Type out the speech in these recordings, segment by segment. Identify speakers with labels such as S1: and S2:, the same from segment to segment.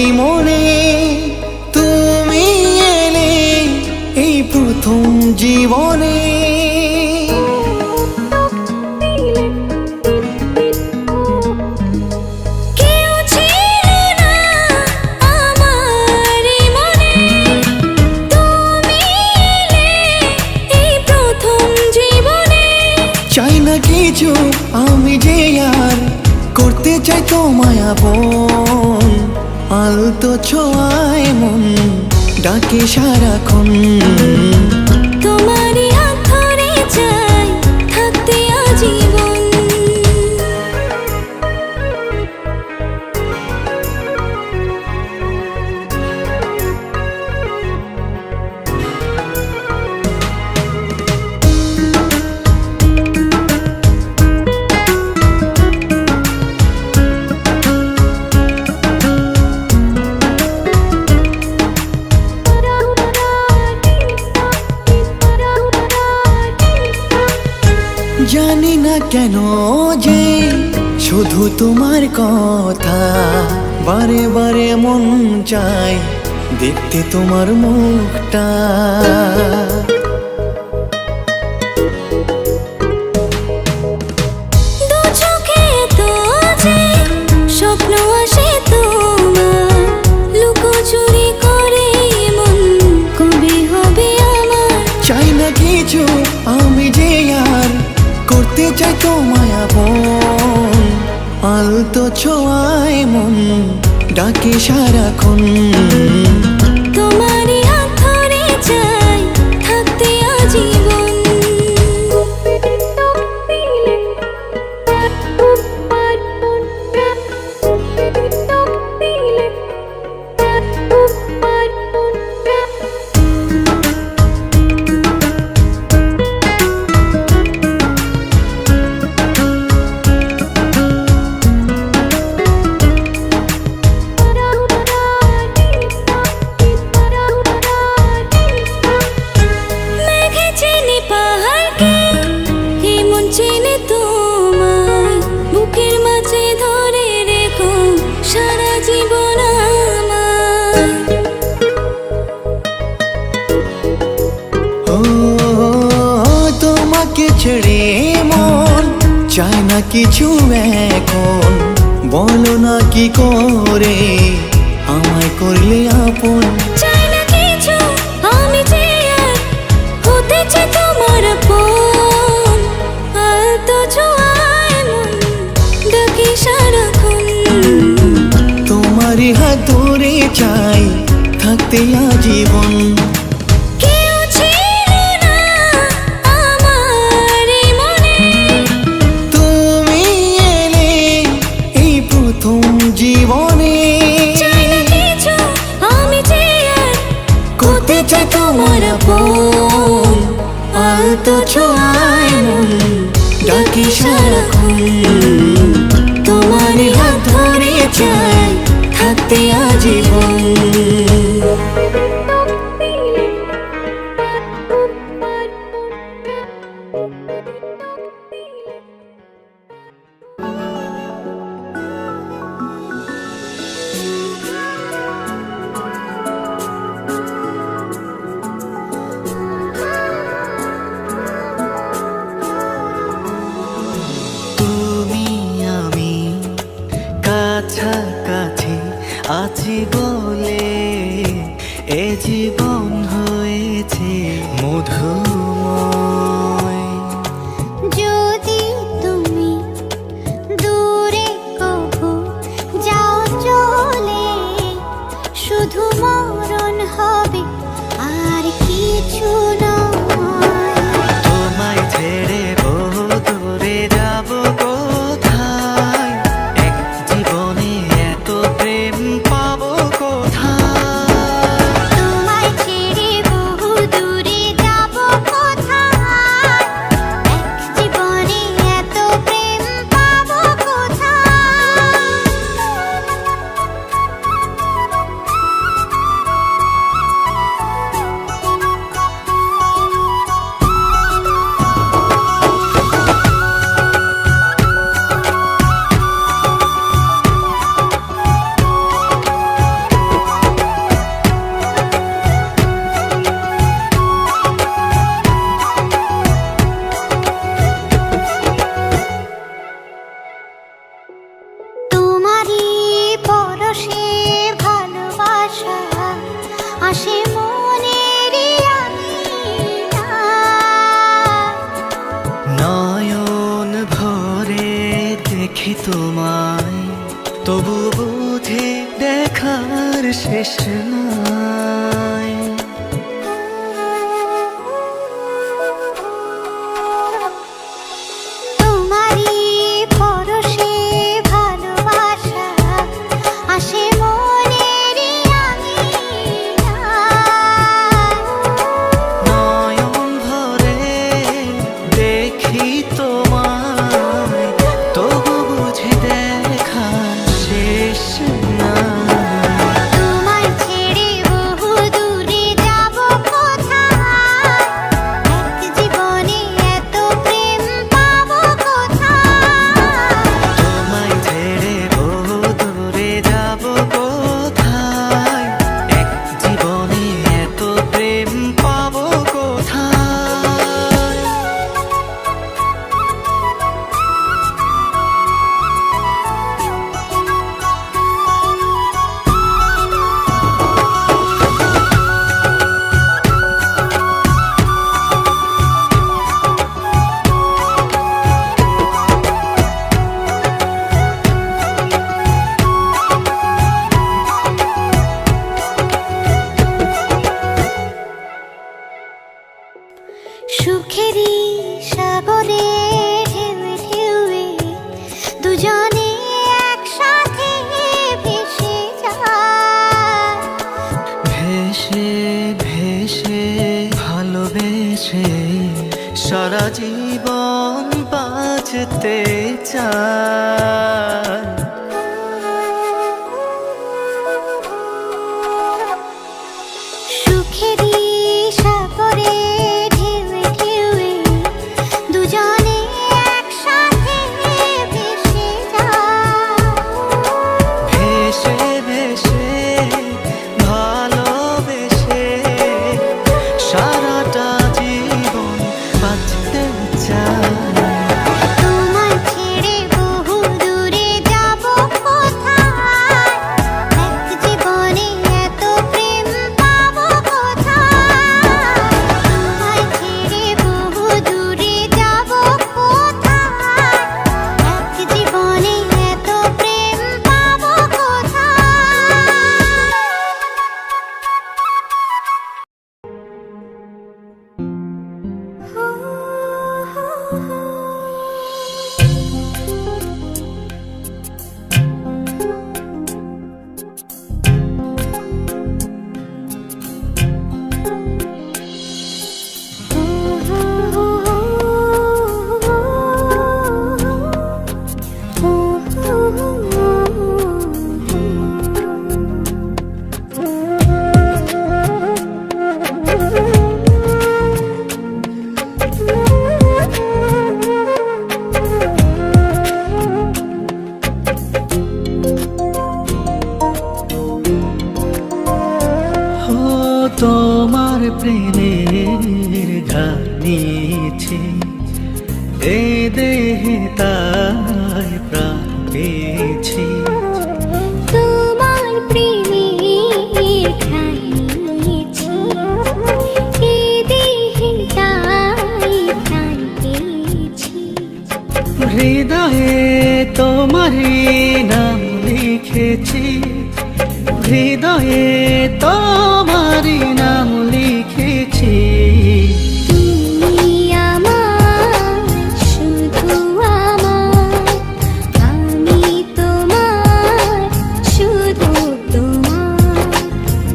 S1: এই মনে তুমি এলে এই প্রথম জীবনে। চাই না কিছু আমি যে আর করতে চাই তোমায় আপন, আলতো ছোঁয়ায় মন ডাকে সারাক্ষণ।
S2: তোমারই হাত ধরে চাই থাকতে আজীবন।
S1: জানি না কেন যে শুধু তোমার কথা বারে বারে মন চায় দেখতে তোমার মুখটা।
S2: দু চোখে তো যে স্বপ্ন আসে তোমার, লুকোচুরি করে মন কবে হবে আমার।
S1: চাই না কিছু আমি যে আর করতে চাই তোমায় আপন, আলতো ছোঁয়ায় মন ডাকে সারাক্ষণ।
S2: তোমারই হাত ধরে চাই থাকতে আজীবন।
S1: তোমাকে ছেড়ে মন চায় না কিছু এখন, বলো না কি করে আমায় করলে আপন।
S2: চাই না কিছু আমি যে আর হতে চাই তোমার আপন, আলতো ছোঁয়ায় মন ডাকে সারাক্ষণ।
S1: তোমারই হাত ধরে চাই থাকতে আজীবন। জীবনে
S2: চাই না কিছু আমি যে আর
S1: করতে চাই তোমার আপন, আলতো ছোঁয়ায় মন ডাকে সারাক্ষণ। তোমারই হাত ধরে চাই থাকতে আজীবন। কাছাকাছি আছি বলে এ জীবন হয়েছে মধুময়।
S2: যদি তুমি দূরে কভু যাও চলে, শুধু মরণ হবে আর কিছু নয়।
S1: তোমায় ছেড়ে বহু দূরে যাব কোথায়, এক জীবনে এত প্রেম পাবো কোথায়।
S2: তোমায় ছেড়ে বহু দূরে যাব কোথায়, এক জীবনে এত প্রেম পাবো কোথায়।
S3: আর শেষ নাই।
S2: তোমারই পরশে ভালোবাসা আসে মনেরই আঙিনায়।
S3: নয়ন ভরে দেখি তোমায়, তবু বুঝি দেখা শেষ নাই।
S2: তোমায় ছেড়ে বহু দূরে যাব কোথায়, এক জীবনে এত প্রেম পাবো কোথায়।
S3: তোমায় ছেড়ে বহু দূরে যাব কোথায়, এক জীবনে এত প্রেম পাবো কোথায়।
S2: সুখেরই সাগরে ঢেউয়ে ঢেউয়ে দুজনে একসাথে ভেসে যায়।
S3: ভেসে ভেসে ভালোবেসে সারা জীবন বাঁচতে চায়।
S2: সুখেরই সাগরে ঢেউয়ে ঢেউয়ে দুজনে একসাথে ভেসে যায়।
S3: ভেসে ভেসে ভালোবেসে সারাটা জীবন বাঁচতে চায়।
S2: তোমায় ছেড়ে বহু দূরে যাব কোথায়, এক জীবনে এত প্রেম পাবো কোথায়। তোমায় ছেড়ে বহু দূরে যাব কোথায়, এক জীবনে এত প্রেম পাবো
S3: ও তোমার প্রেমের ঘাট নিয়েছি এ দেহে, তাই প্রাণ পেয়েছি।
S2: তোমার প্রেমের ঘ্রাণ নিয়েছি, এ দেহে তাই প্রাণ পেয়েছি।
S3: হৃদয়ে তোমারই নাম লিখেছি, হৃদয়ে তোমারই নাম লিখেছি।
S2: তুমি আমার, শুধু আমার, আমি তোমার, শুধু তোমার।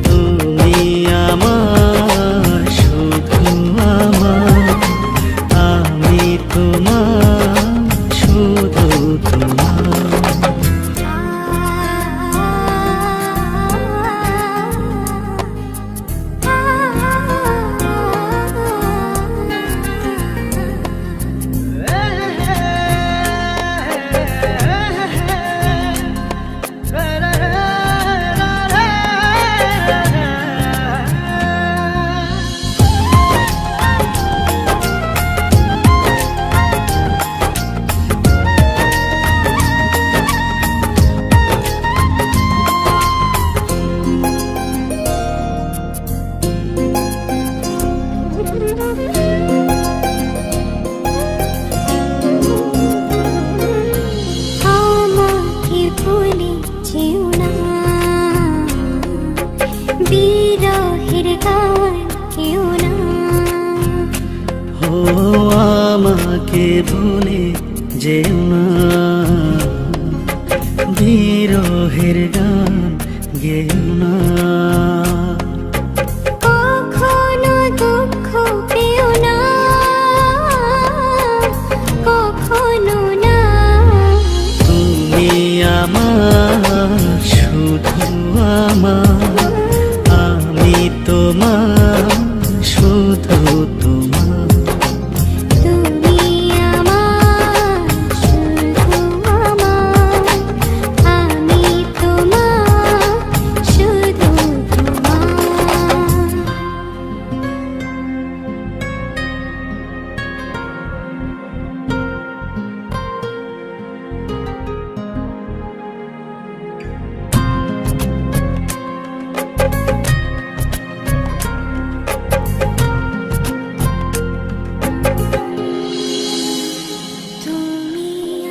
S3: তুমি আমার, শুধু আমার, আমি তোমার, শুধু তোমার।
S2: বিরহের গান কেউ না।
S3: ও আমাকে ভুলে যেও না, বিরহের গান গেও না।
S2: কখনো দুঃখ পেও না, কখনো না।
S3: তুমি আমার, শুধু আমার, আমি তোমার, শুধু তোমার।
S2: তুমি আমার, শুধু আমার, আমি তোমার, শুধু তোমার। তুমি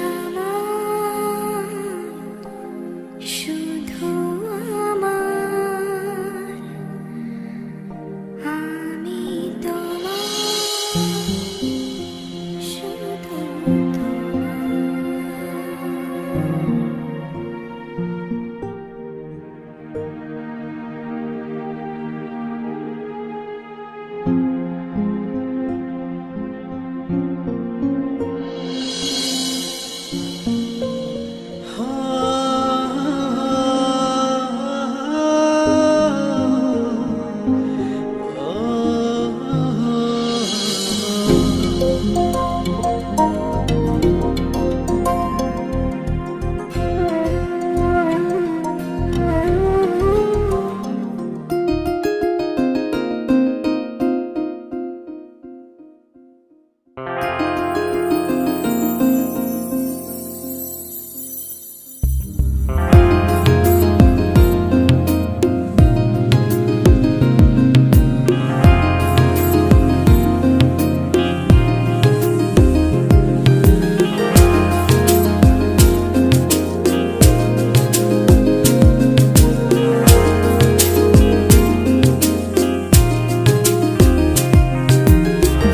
S2: আমার, শুধু আমার, আমি তোমার, শুধু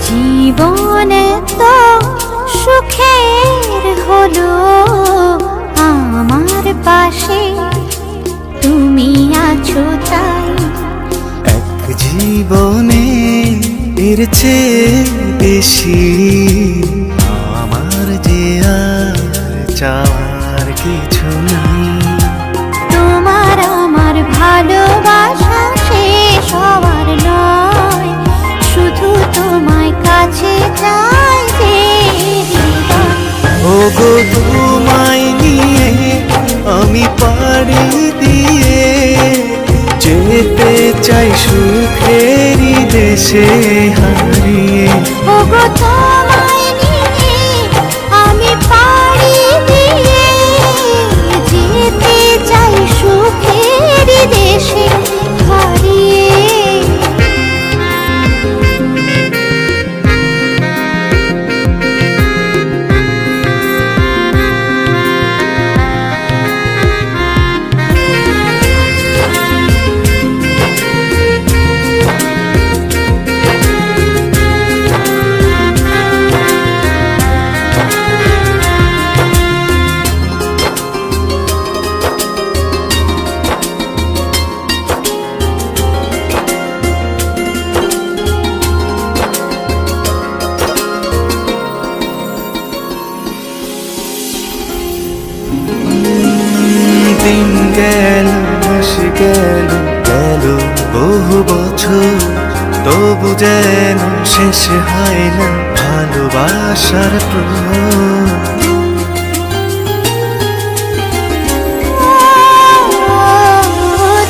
S2: জীবনে তো সুখের হলো আমার পাশে, তুমি আছো তাই।
S4: এক জীবনে এর চেয়ে বেশি আমার যে আর চাওয়ার কিছু নাই।
S2: তোমার আমার ভালোবাসা শেষ হওয়ার নয়, শুধু তোমায় কাছে চাই যে হৃদয়।
S4: ওগো তোমায় নিয়ে আমি পাড়ি দিয়ে যেতে চাই সুখেরই দেশে হারিয়ে।
S2: ওগো তোমায় নিয়ে আমি পাড়ি দিয়ে যেতে চাই সুখের দেশে হারিয়ে।
S4: দিন গেল, মাস গেল, গেল বহু বছর, তবু যেন শেষ হয় না ভালোবাসার প্রহর।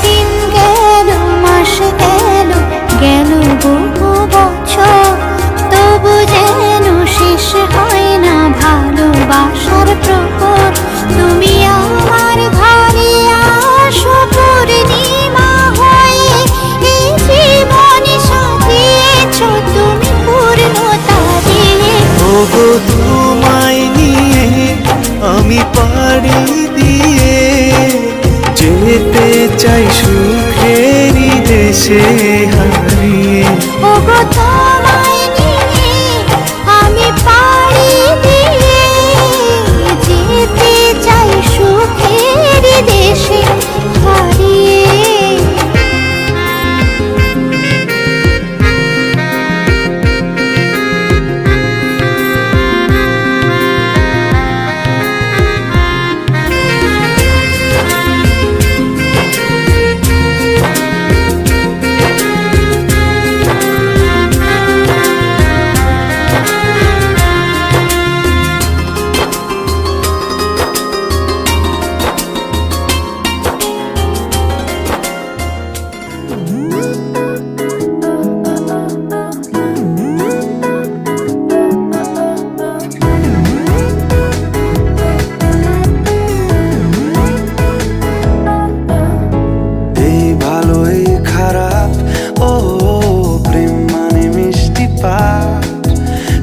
S2: দিন গেল, মাস গেল, গেল বহু বছর, তবু যেন শেষ হয় না ভালোবাসার প্রহর। তুমি আমার ঘরে আসো পূর্ণিমা হয়ে, এই জীবনে সাজিয়েছ তুমি পূর্ণতা দিয়ে।
S4: ওগো তোমায় নিয়ে দেশে হারিয়ে।
S2: ওগো তোমায় নিয়ে আমি পাড়ি দিয়ে যেতে চাই সুখের দেশে হারিয়ে।
S4: এই ভালো এই খারাপ, ও প্রেম মানে মিষ্টি পাঠ।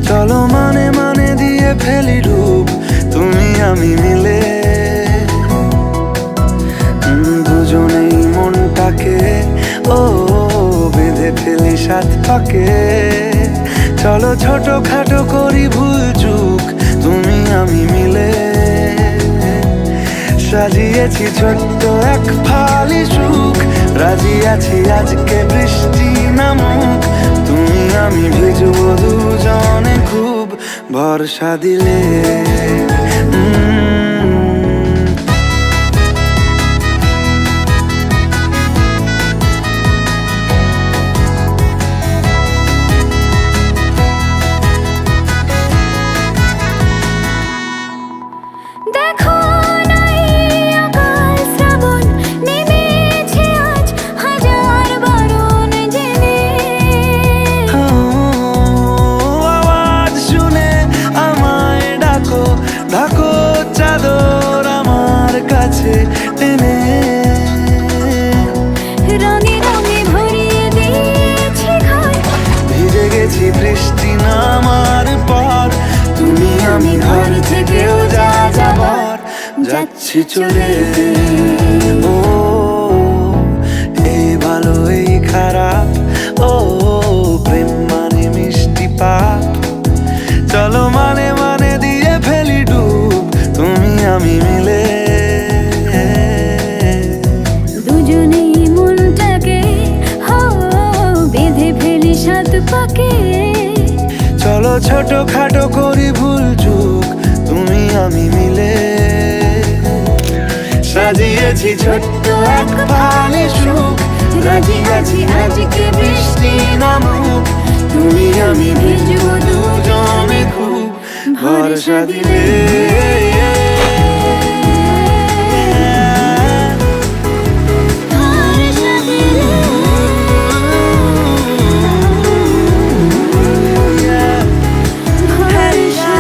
S4: চলো মানে মানে দিয়ে ফেলি রূপ তুমি আমি মিলে। দুজনেই মনটাকে ও বেঁধে ফেলি সাত পাকে। চলো ছোট খাটো করি ভুল চুক তুমি আমি মিলে। সাজিয়েছি ছোট্ট এক ফালি সুখ, রাজি আছি আজকে বৃষ্টি নামুক। তুমি আমি ভিজবো দুজনে খুব ভরসা দিলে।
S2: দেখো না এই অকাল শ্রাবণ নেমেছে আজ হাজার বারণ জেনে।
S4: আওয়াজ শুনে আমায় ডাকো, ডাকো চাদর আমার কাছে টেনে।
S2: রঙে রঙে ভরিয়ে দিয়েছি ঘর,
S4: ভিজে গেছি বৃষ্টি নামার পর। তুমি আমি ঘর থেকেও যা যাবার যাচ্ছি চলে। ও এই ভালো এই খারাপ, ও প্রেম মানে মিষ্টি পাপ। চলো মানে মানে দিয়ে ফেলি ডুব তুমি আমি মিলে।
S2: দুজনেই মনটাকে হো বেঁধে ফেলি সাত পাকে।
S4: চলো ছোট খাটো করি ভুল চুক তুমি আমি মিলে। সাজিয়েছি ছোট্ট এক ফালি সুখ, রাজি আছি আজকে বৃষ্টি নামুক। তুমি আমি ভিজবো দুজনে খুব ভরসা দিলে।
S2: ভরসা দিলে। ভরসা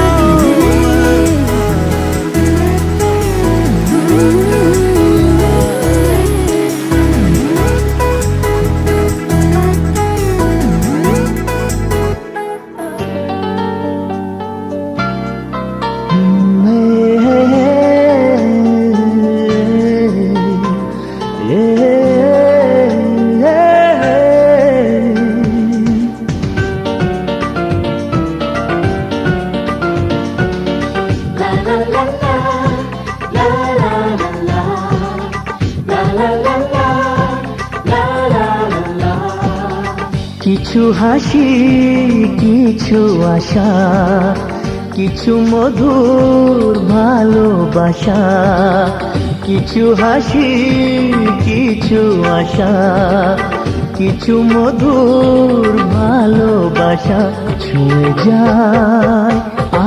S3: কিছু হাসি কিছু আশা, কিছু মধুর ভালোবাসা। কিছু হাসি কিছু আশা, কিছু মধুর ভালোবাসা। ছুঁয়ে যায়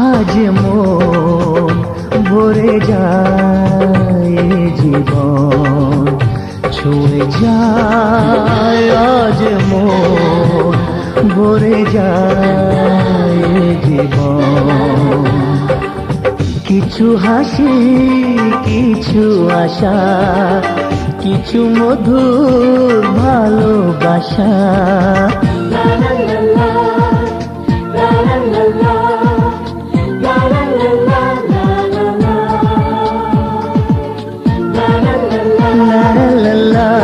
S3: আজ মন, ভরে যায় জীবন। ছুঁয়ে যায় আজ মন, ভরে যায় জীবন। কিছু হাসি কিছু আশা, কিছু মধুর ভালোবাসা। la la la la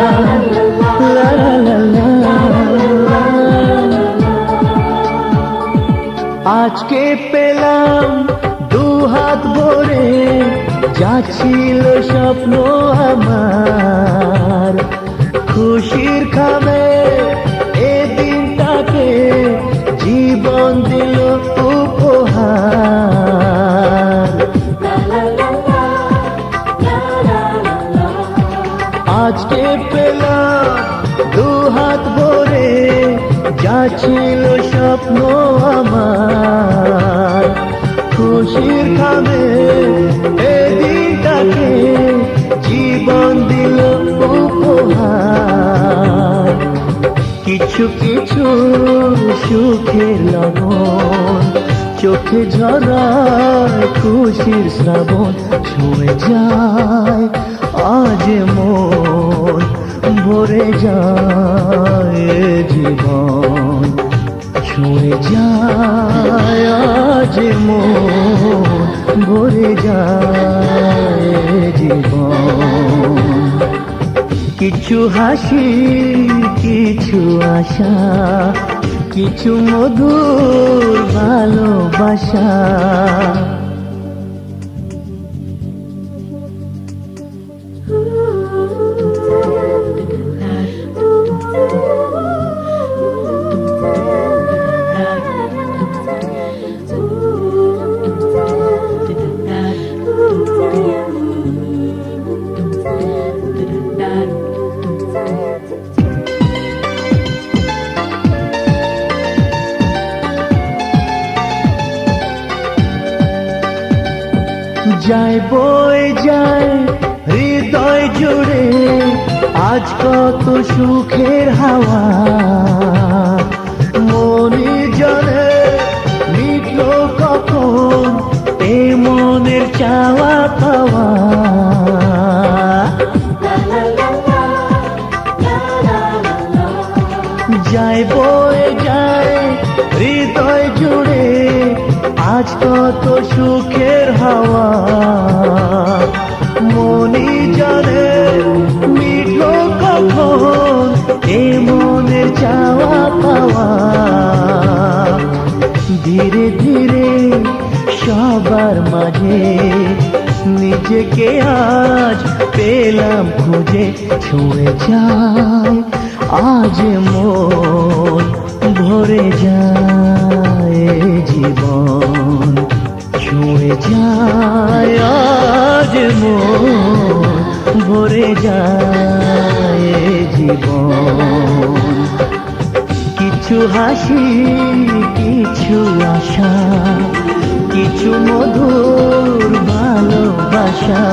S3: la la la আজকে পেলাম দু হাত ভরে, যা ছিল স্বপ্ন আমার, খুশির খামে এ দিনটাকে জীবন দিল উপহার। আজকে পেলাম দু হাত ভরে, যা ছিল স্বপ্ন আমার, খুশির খামে এ দিনটাকে জীবন দিল উপহার। কিছু কিছু সুখের লবণ চোখে ঝরায় খুশির শ্রাবণ, ছুঁয়ে যায় আজ মন, ভরে যায় জীবন, ছুঁয়ে যায় আজ মন, ভরে যায় জীবন। কিছু হাসি, কিছু আশা, কিছু মধুর ভালোবাসা। যায় বয়ে যায় হৃদয় জুড়ে আজ কত সুখের হাওয়া, মনে জানে মিটল কখন এ মনের চাওয়া পাওয়া। যায় বয়ে যায় হৃদয় জুড়ে আজ কত সুখের হাওয়া, মনি জানে মিটল কখন এ মনের চাওয়া পাওয়া। ধীরে ধীরে সবার মাঝে নিজেকে আজ পেলাম খুঁজে, ছুঁয়ে যায় আজ মন, ভরে যায় জীবন, ছুঁয়ে যায় আজ মন, ভরে যায় জীবন। কিছু হাসি, কিছু আশা, কিছু মধুর ভালোবাসা।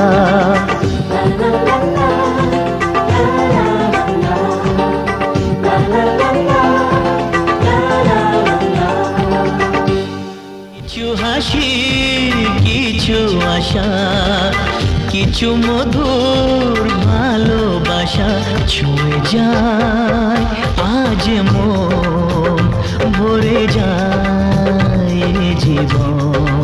S3: কিছু হাসি, কিছু আশা, কিছু মধুর ভালোবাসা, ছুঁয়ে যায় আজ মন, ভরে যায় জীবন।